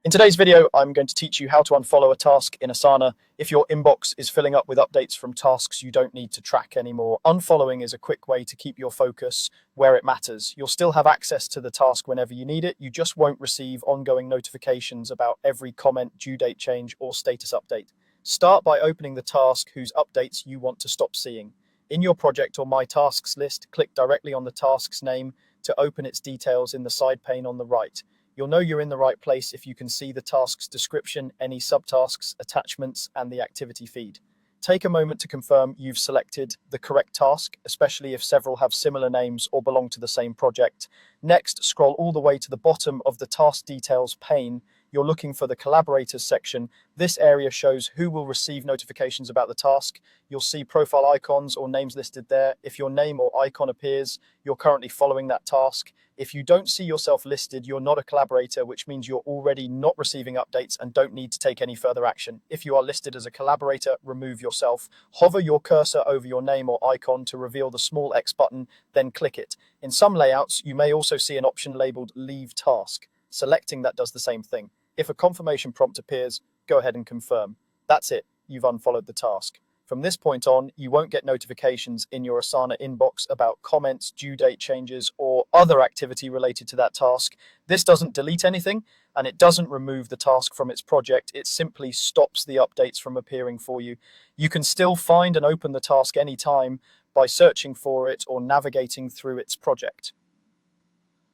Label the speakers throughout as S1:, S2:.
S1: In today's video, I'm going to teach you how to unfollow a task in Asana if your inbox is filling up with updates from tasks you don't need to track anymore. Unfollowing is a quick way to keep your focus where it matters. You'll still have access to the task whenever you need it. You just won't receive ongoing notifications about every comment, due date change, or status update. Start by opening the task whose updates you want to stop seeing. In your project or My Tasks list, click directly on the task's name to open its details in the side pane on the right. You'll know you're in the right place if you can see the task's description, any subtasks, attachments, and the activity feed. Take a moment to confirm you've selected the correct task, especially if several have similar names or belong to the same project. Next, scroll all the way to the bottom of the task details pane. You're looking for the collaborators section. This area shows who will receive notifications about the task. You'll see profile icons or names listed there. If your name or icon appears, you're currently following that task. If you don't see yourself listed, you're not a collaborator, which means you're already not receiving updates and don't need to take any further action. If you are listed as a collaborator, remove yourself. Hover your cursor over your name or icon to reveal the small X button, then click it. In some layouts, you may also see an option labeled Leave Task. Selecting that does the same thing. If a confirmation prompt appears, go ahead and confirm. That's it, you've unfollowed the task. From this point on, you won't get notifications in your Asana inbox about comments, due date changes, or other activity related to that task. This doesn't delete anything, and it doesn't remove the task from its project. It simply stops the updates from appearing for you. You can still find and open the task anytime by searching for it or navigating through its project.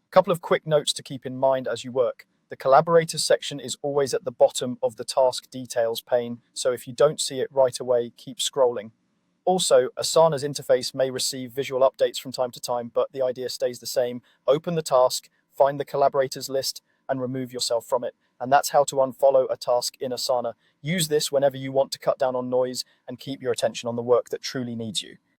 S1: A couple of quick notes to keep in mind as you work. The collaborators section is always at the bottom of the task details pane, so if you don't see it right away, keep scrolling. Also, Asana's interface may receive visual updates from time to time, but the idea stays the same. Open the task, find the collaborators list, and remove yourself from it. And that's how to unfollow a task in Asana. Use this whenever you want to cut down on noise and keep your attention on the work that truly needs you.